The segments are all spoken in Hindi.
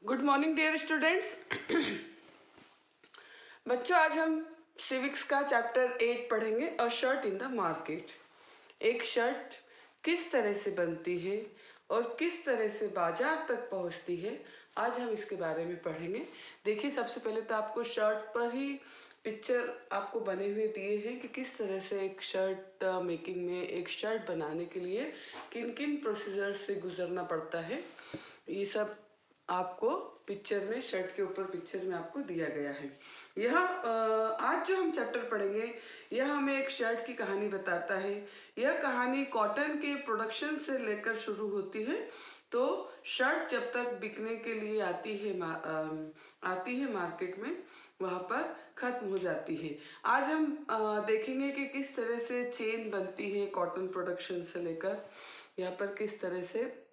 Good morning dear students. बच्चों, आज हम सिविक्स का चैप्टर 8 पढ़ेंगे, अ शर्ट इन द मार्केट। एक शर्ट किस तरह से बनती है और किस तरह से बाजार तक पहुंचती है, आज हम इसके बारे में पढ़ेंगे। देखिए, सबसे पहले तो आपको शर्ट पर ही पिक्चर आपको बने हुए दिए हैं कि किस तरह से एक शर्ट मेकिंग में, एक शर्ट बनाने के लिए किन किन प्रोसीजर से गुजरना पड़ता है। ये सब आपको पिक्चर में, शर्ट के ऊपर पिक्चर में आपको दिया गया है। यह आज जो हम चैप्टर पढ़ेंगे, यह हमें एक शर्ट की कहानी बताता है। यह कहानी कॉटन के प्रोडक्शन से लेकर शुरू होती है। तो शर्ट जब तक बिकने के लिए आती है मार्केट में, वहाँ पर ख़त्म हो जाती है। आज हम देखेंगे कि किस तरह से चेन बनती है कॉटन प्रोडक्शन से लेकर, यहाँ पर किस तरह से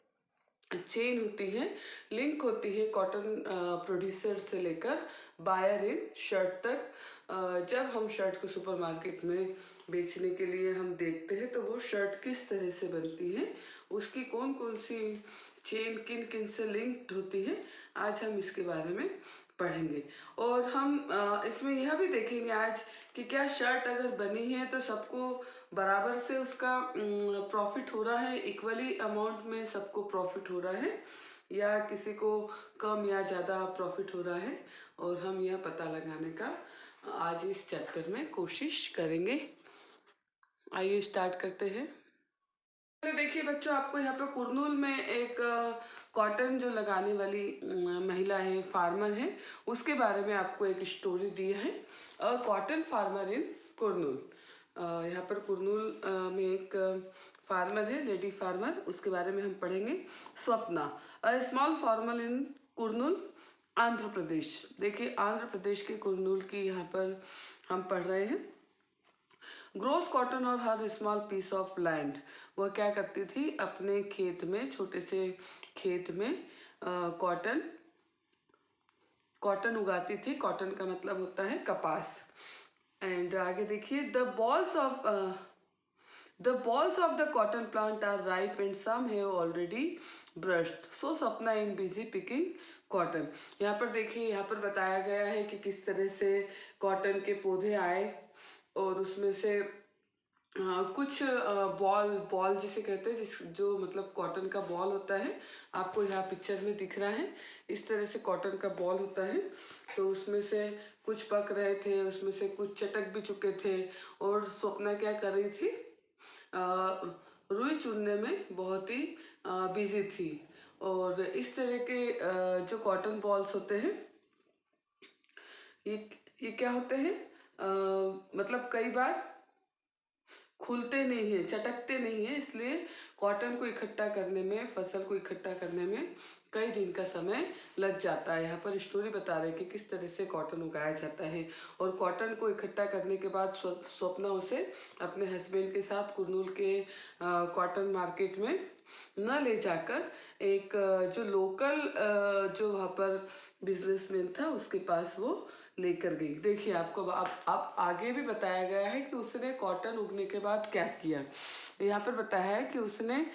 चेन होती है, लिंक होती है कॉटन प्रोड्यूसर से लेकर बायर इन शर्ट तक। जब हम शर्ट को सुपरमार्केट में बेचने के लिए हम देखते हैं तो वो शर्ट किस तरह से बनती है, उसकी कौन कौन सी चेन किन किन से लिंक्ड होती है, आज हम इसके बारे में पढ़ेंगे। और हम इसमें यह भी देखेंगे आज कि क्या शर्ट अगर बनी है तो सबको बराबर से उसका प्रॉफिट हो रहा है, इक्वली अमाउंट में सबको प्रॉफिट हो रहा है, या किसी को कम या ज़्यादा प्रॉफिट हो रहा है। और हम यह पता लगाने का आज इस चैप्टर में कोशिश करेंगे। आइए स्टार्ट करते हैं। देखिए बच्चों, आपको यहाँ पे कुरनूल में एक कॉटन जो लगाने वाली महिला है, फार्मर है, उसके बारे में आपको एक स्टोरी दी है, अ कॉटन फार्मर इन कुरनूल। यहाँ पर कुरनूल में एक फार्मर है, लेडी फार्मर, उसके बारे में हम पढ़ेंगे। Swapna, a small farmer in Kurnool, Andhra Pradesh. देखिए, आंध्र प्रदेश के कुरनूल की यहाँ पर हम पढ़ रहे हैं। ग्रोस कॉटन और हर स्मॉल पीस ऑफ लैंड। वह क्या करती थी, अपने खेत में, छोटे से खेत में कॉटन कॉटन उगाती थी। कॉटन का मतलब होता है कपास। एंड आगे देखिए, the balls of the cotton plant are ripe and some have already brushed. So Sapna in busy picking cotton. यहाँ पर देखिए, यहाँ पर बताया गया है कि किस तरह से कॉटन के पौधे आए और उसमें से कुछ बॉल जिसे कहते हैं, जिस जो मतलब कॉटन का बॉल होता है, आपको यहाँ पिक्चर में दिख रहा है। इस तरह से कॉटन का बॉल होता है। तो उसमें से कुछ पक रहे थे, उसमें से कुछ चटक भी चुके थे। और स्वप्ना क्या कर रही थी, रुई चुनने में बहुत ही बिजी थी। और इस तरह के जो कॉटन बॉल्स होते हैं, ये क्या होते हैं, मतलब कई बार खुलते नहीं है, चटकते नहीं है, इसलिए कॉटन को इकट्ठा करने में, फसल को इकट्ठा करने में कई दिन का समय लग जाता है। यहाँ पर स्टोरी बता रहे कि किस तरह से कॉटन उगाया जाता है। और कॉटन को इकट्ठा करने के बाद स्वप्ना उसे अपने हस्बैंड के साथ कुरनूल के कॉटन मार्केट में न ले जाकर एक जो लोकल जो वहाँ पर बिजनेसमैन था, उसके पास वो लेकर गई। देखिए, आपको आप आगे भी बताया गया है कि उसने कॉटन उगने के बाद क्या किया। यहाँ पर बताया है कि उसने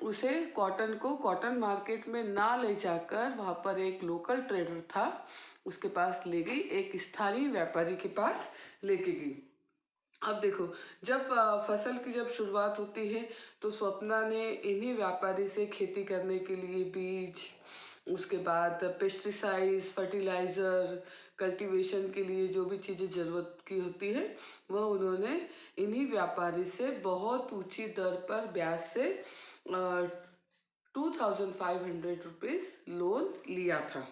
उसे कॉटन को कॉटन मार्केट में ना ले जाकर वहाँ पर एक लोकल ट्रेडर था, उसके पास ले गई, एक स्थानीय व्यापारी के पास लेके गई। अब देखो, जब फसल की जब शुरुआत होती है तो स्वप्ना ने इन्हीं व्यापारी से खेती करने के लिए बीज, उसके बाद पेस्टिसाइड्स, फर्टिलाइज़र, कल्टीवेशन के लिए जो भी चीज़ें ज़रूरत की होती है, वह उन्होंने इन्हीं व्यापारी से बहुत ऊंची दर पर ब्याज से 2500 रुपीज़ लोन लिया था।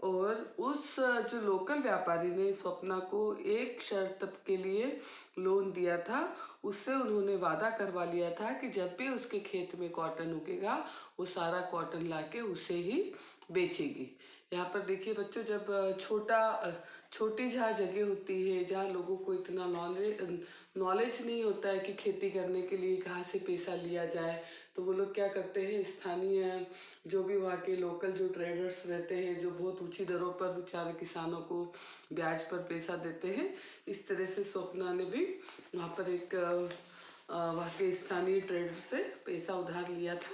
और उस जो लोकल व्यापारी ने स्वप्ना को एक शर्त के लिए लोन दिया था, उससे उन्होंने वादा करवा लिया था कि जब भी उसके खेत में कॉटन उगेगा, वो सारा कॉटन लाके उसे ही बेचेगी। यहाँ पर देखिए बच्चों, जब छोटी जहाँ जगह होती है, जहाँ लोगों को इतना नॉलेज नहीं होता है कि खेती करने के लिए कहाँ से पैसा लिया जाए, तो वो लोग क्या करते हैं, स्थानीय जो भी वहाँ के लोकल जो ट्रेडर्स रहते हैं, जो बहुत ऊंची दरों पर बेचारे किसानों को ब्याज पर पैसा देते हैं, इस तरह से स्वप्ना ने भी वहाँ पर एक वहाँ के स्थानीय ट्रेडर से पैसा उधार लिया था।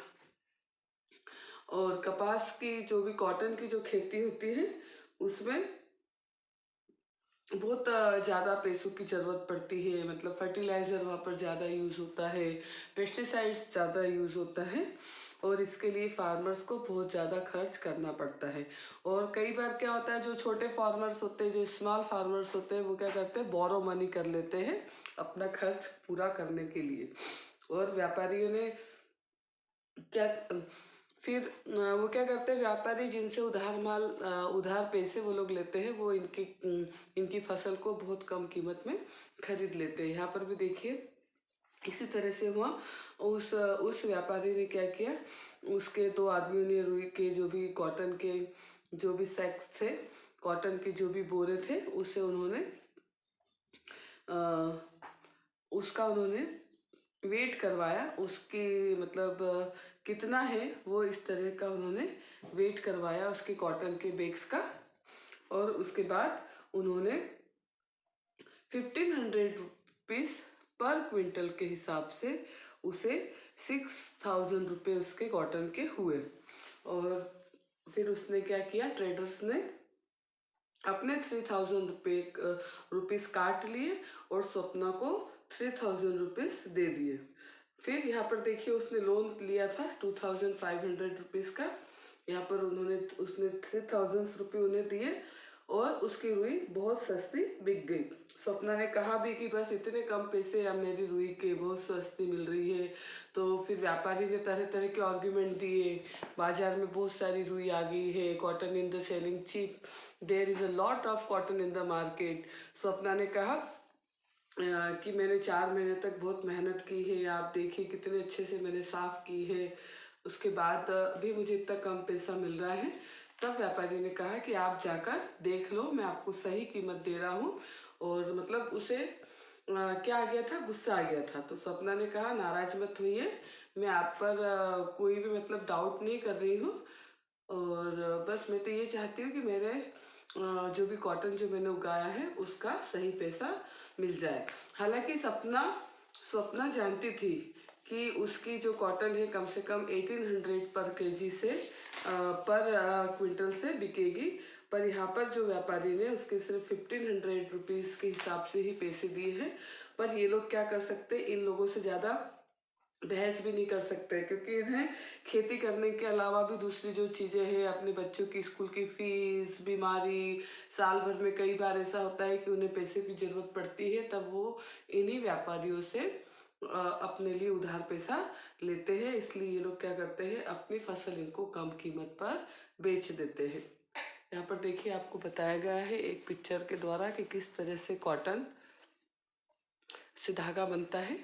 और कपास की जो भी कॉटन की जो खेती होती है उसमें बहुत ज़्यादा पैसों की ज़रूरत पड़ती है, मतलब फर्टिलाइज़र वहाँ पर ज़्यादा यूज़ होता है, पेस्टिसाइड्स ज़्यादा यूज़ होता है और इसके लिए फार्मर्स को बहुत ज़्यादा खर्च करना पड़ता है। और कई बार क्या होता है, जो छोटे फार्मर्स होते हैं, जो स्मॉल फार्मर्स होते हैं, वो क्या करते हैं, बोरो मनी कर लेते हैं अपना खर्च पूरा करने के लिए। और व्यापारियों ने क्या फिर वो क्या करते हैं, व्यापारी जिनसे उधार पैसे वो लोग लेते हैं, वो इनकी फसल को बहुत कम कीमत में खरीद लेते हैं। यहाँ पर भी देखिए इसी तरह से हुआ। उस व्यापारी ने क्या किया, उसके दो आदमियों ने रुई के जो भी कॉटन के जो भी सैक्स थे, कॉटन के जो भी बोरे थे, उसे उन्होंने उसका उन्होंने वेट करवाया, उसकी मतलब कितना है वो इस तरह का उन्होंने वेट करवाया उसके कॉटन के बैग्स का। और उसके बाद उन्होंने 1500 रुपीज़ पर क्विंटल के हिसाब से उसे 6000 रुपये उसके कॉटन के हुए। और फिर उसने क्या किया, ट्रेडर्स ने अपने 3000 रुपीज़ काट लिए और स्वप्ना को 3000 रुपीज़ दे दिए। फिर यहाँ पर देखिए उसने लोन लिया था 2500 रुपीज़ का, यहाँ पर उसने 3000 रुपये उन्हें दिए और उसकी रुई बहुत सस्ती बिक गई। स्वप्ना ने कहा भी कि बस इतने कम पैसे अब मेरी रुई के बहुत सस्ती मिल रही है। तो फिर व्यापारी ने तरह तरह के आर्ग्यूमेंट दिए, बाजार में बहुत सारी रुई आ गई है, cotton in the selling cheap, there is a lot of cotton in the market. Swapna ने कहा कि मैंने 4 महीने तक बहुत मेहनत की है, आप देखिए कितने अच्छे से मैंने साफ़ की है, उसके बाद भी मुझे इतना कम पैसा मिल रहा है। तब व्यापारी ने कहा कि आप जाकर देख लो, मैं आपको सही कीमत दे रहा हूँ। और मतलब उसे क्या आ गया था, गुस्सा आ गया था। तो स्वप्ना ने कहा नाराज मत होइए, मैं आप पर कोई भी मतलब डाउट नहीं कर रही हूँ, और बस मैं तो ये चाहती हूँ कि मेरे जो भी कॉटन जो मैंने उगाया है उसका सही पैसा मिल जाए। हालांकि स्वप्ना जानती थी कि उसकी जो कॉटन है कम से कम 1800 पर केजी से पर क्विंटल से बिकेगी, पर यहाँ पर जो व्यापारी ने उसके सिर्फ 1500 रुपीज़ के हिसाब से ही पैसे दिए हैं। पर ये लोग क्या कर सकते, इन लोगों से ज़्यादा बहस भी नहीं कर सकते, क्योंकि इन्हें खेती करने के अलावा भी दूसरी जो चीज़ें हैं, अपने बच्चों की स्कूल की फीस, बीमारी, साल भर में कई बार ऐसा होता है कि उन्हें पैसे की ज़रूरत पड़ती है, तब वो इन्हीं व्यापारियों से अपने लिए उधार पैसा लेते हैं। इसलिए ये लोग क्या करते हैं, अपनी फसल इनको कम कीमत पर बेच देते हैं। यहाँ पर देखिए आपको बताया गया है एक पिक्चर के द्वारा कि किस तरह से कॉटन से धागा बनता है।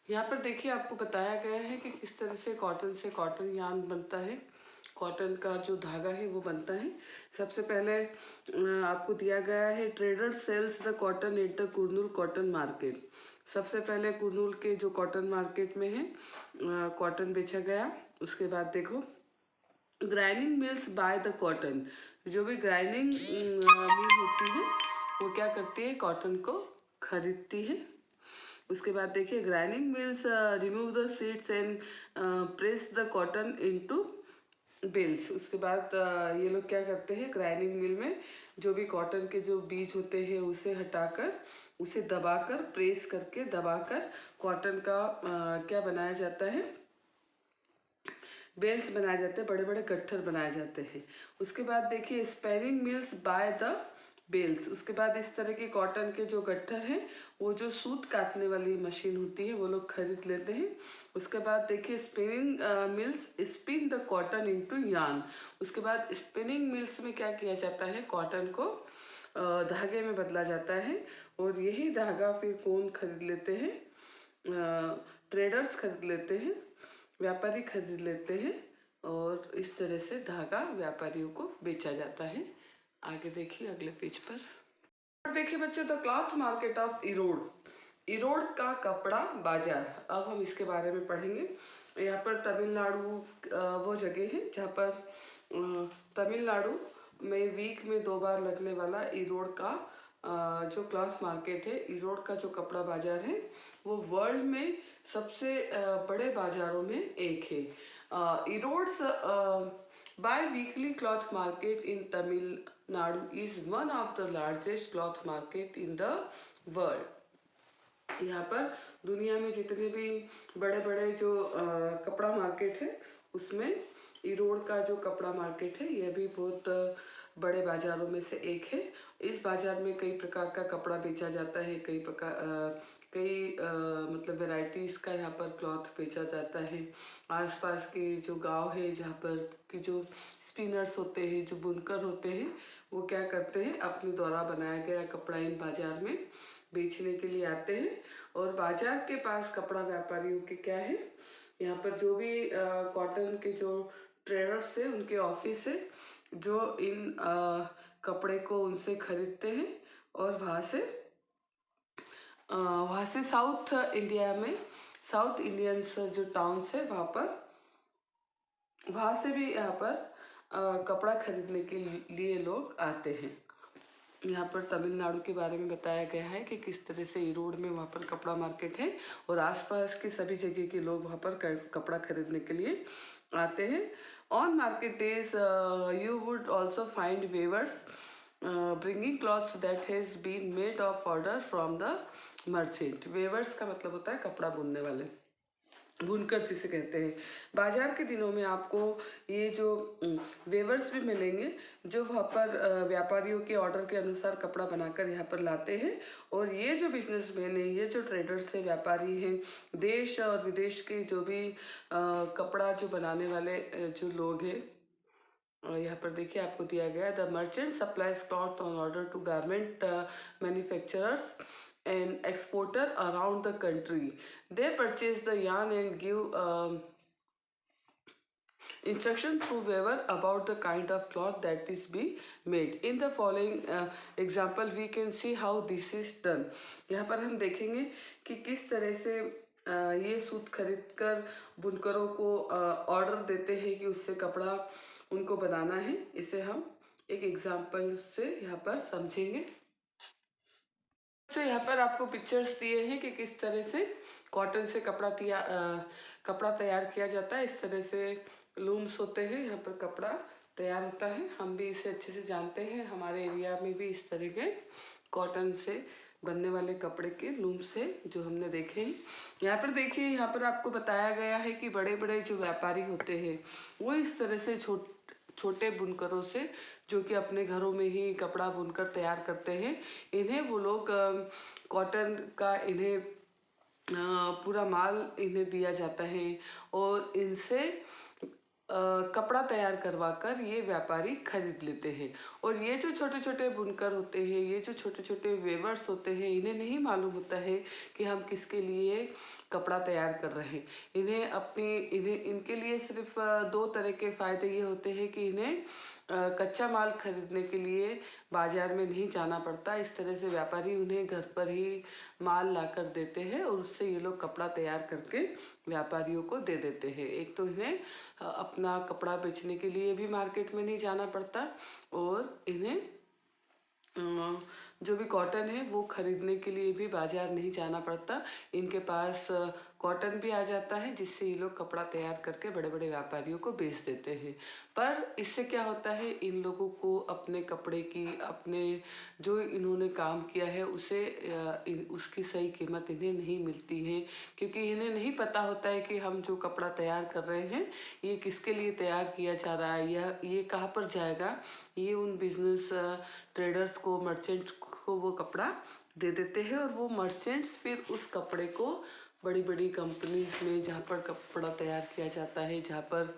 यहाँ पर देखिए आपको बताया गया है कि किस तरह से कॉटन यार्न बनता है, कॉटन का जो धागा है वो बनता है। सबसे पहले आपको दिया गया है trader sells the cotton at the Kurnool cotton market. सबसे पहले कुरनूल के जो कॉटन मार्केट में है कॉटन बेचा गया। उसके बाद देखो grinding mills buy the cotton, जो भी ग्राइंडिंग मिल होती है वो क्या करती है, कॉटन को खरीदती है। उसके बाद देखिए grinding mills remove the seeds and press the cotton into bales. उसके बाद ये लोग क्या करते हैं, ग्राइंडिंग मिल में जो भी कॉटन के जो बीज होते हैं उसे हटाकर, उसे दबाकर, प्रेस करके दबाकर कॉटन का क्या बनाया जाता है, बेल्स बनाए जाते हैं, बड़े बड़े गट्ठर बनाए जाते हैं। उसके बाद देखिए spinning mills buy the bales. उसके बाद इस तरह के कॉटन के जो गट्ठर हैं, वो जो सूत काटने वाली मशीन होती है वो लोग खरीद लेते हैं। उसके बाद देखिए spinning mills spin the cotton into yarn. उसके बाद स्पिनिंग मिल्स में क्या किया जाता है, कॉटन को धागे में बदला जाता है, और यही धागा फिर कौन खरीद लेते हैं, ट्रेडर्स खरीद लेते हैं, व्यापारी खरीद लेते हैं, और इस तरह से धागा व्यापारियों को बेचा जाता है। आगे देखिए अगले पेज पर देखिए बच्चों, the cloth market of Erode, Erode का कपड़ा बाजार। अब हम इसके बारे में पढ़ेंगे। यहाँ पर तमिलनाडु वो जगह है जहाँ पर तमिलनाडु में वीक में 2 बार लगने वाला इरोड का जो क्लॉथ मार्केट है, इरोड का जो कपड़ा बाजार है, वो वर्ल्ड में सबसे बड़े बाजारों में एक है। erodes bi-weekly cloth market in Tamil Nadu is one of the largest cloth market in the world. यहाँ पर दुनिया में जितने भी बड़े बड़े जो कपड़ा मार्केट है उसमें इरोड का जो कपड़ा मार्केट है यह भी बहुत बड़े बाजारों में से एक है। इस बाजार में कई प्रकार का कपड़ा बेचा जाता है, मतलब वैरायटीज़ का यहाँ पर क्लॉथ बेचा जाता है। आसपास के जो गांव है जहाँ पर कि जो स्पिनर्स होते हैं, जो बुनकर होते हैं, वो क्या करते हैं, अपने द्वारा बनाया गया कपड़ा इन बाजार में बेचने के लिए आते हैं। और बाजार के पास कपड़ा व्यापारियों के क्या है, यहाँ पर जो भी कॉटन के जो ट्रेडर्स है उनके ऑफिस है जो इन कपड़े को उनसे खरीदते हैं और वहाँ से साउथ इंडिया में साउथ इंडियंस जो टाउन्स है वहाँ से भी यहाँ पर कपड़ा खरीदने के लिए लोग आते हैं। यहाँ पर तमिलनाडु के बारे में बताया गया है कि किस तरह से इरोड में वहाँ पर कपड़ा मार्केट है और आसपास के सभी जगह के लोग वहाँ पर कपड़ा खरीदने के लिए आते हैं। On market days you would also find weavers bringing cloths that has been made of order from the merchant. Weavers का मतलब होता है कपड़ा बुनने वाले, बुनकर जिसे कहते हैं। बाजार के दिनों में आपको ये जो वेवर्स भी मिलेंगे जो वहाँ पर व्यापारियों के ऑर्डर के अनुसार कपड़ा बनाकर यहाँ पर लाते हैं। और ये जो बिजनेसमैन हैं, ये जो ट्रेडर्स हैं, व्यापारी हैं, देश और विदेश के जो भी कपड़ा जो बनाने वाले जो लोग हैं, यहाँ पर देखिए आपको दिया गया the merchant supplies cloth on order to garment manufacturers and exporter around the country. They purchase the yarn and give instruction to weaver about the kind of cloth that is be made. In the following example we can see how this is done. यहाँ पर हम देखेंगे कि किस तरह से ये सूत खरीद कर बुनकरों को ऑर्डर देते हैं कि उससे कपड़ा उनको बनाना है। इसे हम एक एग्जाम्पल से यहाँ पर समझेंगे। तो यहाँ पर आपको पिक्चर्स दिए हैं कि किस तरह से कॉटन से कपड़ा तैयार किया जाता है। इस तरह से लूम्स होते हैं, यहाँ पर कपड़ा तैयार होता है। हम भी इसे अच्छे से जानते हैं, हमारे एरिया में भी इस तरह के कॉटन से बनने वाले कपड़े के लूम्स है जो हमने देखे हैं। यहाँ पर देखिए, यहाँ पर आपको बताया गया है कि बड़े बड़े जो व्यापारी होते हैं वो इस तरह से छोटे बुनकरों से, जो कि अपने घरों में ही कपड़ा बुनकर तैयार करते हैं, इन्हें वो लोग कॉटन का इन्हें पूरा माल इन्हें दिया जाता है और इनसे कपड़ा तैयार करवा कर ये व्यापारी खरीद लेते हैं। और ये जो छोटे छोटे बुनकर होते हैं, ये जो छोटे छोटे वेवर्स होते हैं, इन्हें नहीं मालूम होता है कि हम किसके लिए कपड़ा तैयार कर रहे हैं। इनके लिए सिर्फ दो तरह के फ़ायदे ये होते हैं कि इन्हें कच्चा माल खरीदने के लिए बाजार में नहीं जाना पड़ता। इस तरह से व्यापारी उन्हें घर पर ही माल ला कर देते हैं और उससे ये लोग कपड़ा तैयार करके व्यापारियों को दे देते हैं। एक तो इन्हें अपना कपड़ा बेचने के लिए भी मार्केट में नहीं जाना पड़ता और इन्हें जो भी कॉटन है वो खरीदने के लिए भी बाजार नहीं जाना पड़ता। इनके पास कॉटन भी आ जाता है जिससे ये लोग कपड़ा तैयार करके बड़े बड़े व्यापारियों को बेच देते हैं। पर इससे क्या होता है, इन लोगों को अपने कपड़े की, अपने जो इन्होंने काम किया है उसकी सही कीमत इन्हें नहीं मिलती है, क्योंकि इन्हें नहीं पता होता है कि हम जो कपड़ा तैयार कर रहे हैं ये किसके लिए तैयार किया जा रहा है, ये कहाँ पर जाएगा। ये उन बिजनेस ट्रेडर्स को, मर्चेंट्स को वो कपड़ा दे देते हैं और वो मर्चेंट्स फिर उस कपड़े को बड़ी बड़ी कंपनीज में, जहाँ पर कपड़ा तैयार किया जाता है, जहाँ पर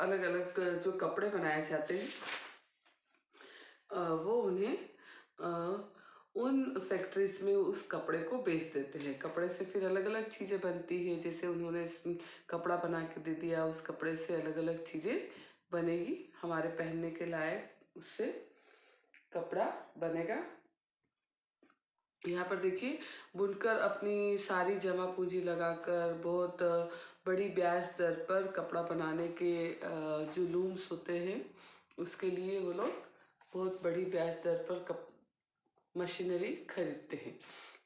अलग अलग जो कपड़े बनाए जाते हैं, वो उन्हें उन फैक्ट्रीज में उस कपड़े को बेच देते हैं। कपड़े से फिर अलग अलग चीज़ें बनती है, जैसे उन्होंने कपड़ा बना के दे दिया, उस कपड़े से अलग अलग चीज़ें बनेगी हमारे पहनने के लायक, उससे कपड़ा बनेगा। यहाँ पर देखिए, बुनकर अपनी सारी जमा पूंजी लगाकर बहुत बड़ी ब्याज दर पर कपड़ा बनाने के जो लूम्स होते हैं उसके लिए वो लोग बहुत बड़ी ब्याज दर पर मशीनरी खरीदते हैं।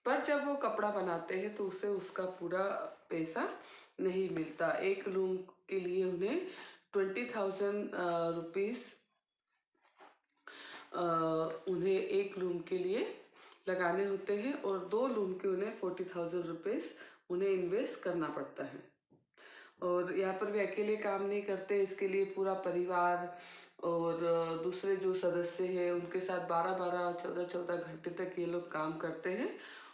पर जब वो कपड़ा बनाते हैं तो उसे उसका पूरा पैसा नहीं मिलता। एक लूम के लिए उन्हें 20,000 रुपीज़ उन्हें एक लूम के लिए लगाने होते हैं और 2 लूम के उन्हें 40,000 रुपीज़ उन्हें इन्वेस्ट करना पड़ता है। और यहाँ पर वे अकेले काम नहीं करते, इसके लिए पूरा परिवार और दूसरे जो सदस्य हैं उनके साथ 12-12, 14-14 घंटे तक ये लोग काम करते हैं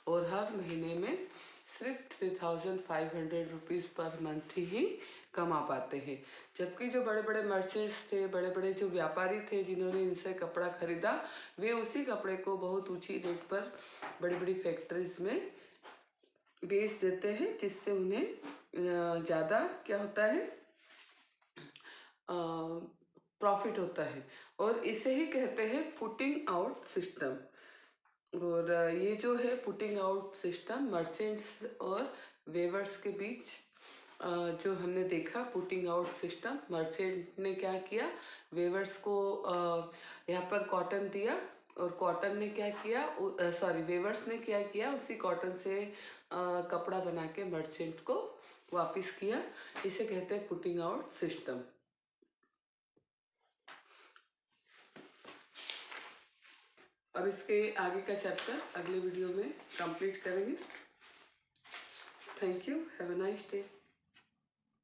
और हर महीने में सिर्फ 3,500 रुपीज़ पर मंथ ही कमा पाते हैं। जबकि जो बड़े बड़े मर्चेंट्स थे, बड़े बड़े जो व्यापारी थे जिन्होंने इनसे कपड़ा खरीदा, वे उसी कपड़े को बहुत ऊंची रेट पर बड़ी बड़ी फैक्ट्रीज में बेच देते हैं, जिससे उन्हें ज़्यादा क्या होता है, प्रॉफिट होता है। और इसे ही कहते हैं पुटिंग आउट सिस्टम। और ये जो है पुटिंग आउट सिस्टम मर्चेंट्स और वेवर्स के बीच जो हमने देखा, पुटिंग आउट सिस्टम, मर्चेंट ने क्या किया, वेवर्स को यहाँ पर कॉटन दिया और कॉटन ने क्या किया, वेवर्स ने क्या किया, उसी कॉटन से कपड़ा बना के मर्चेंट को वापस किया। इसे कहते हैं पुटिंग आउट सिस्टम। अब इसके आगे का चैप्टर अगले वीडियो में कंप्लीट करेंगे। Thank you, have a nice day.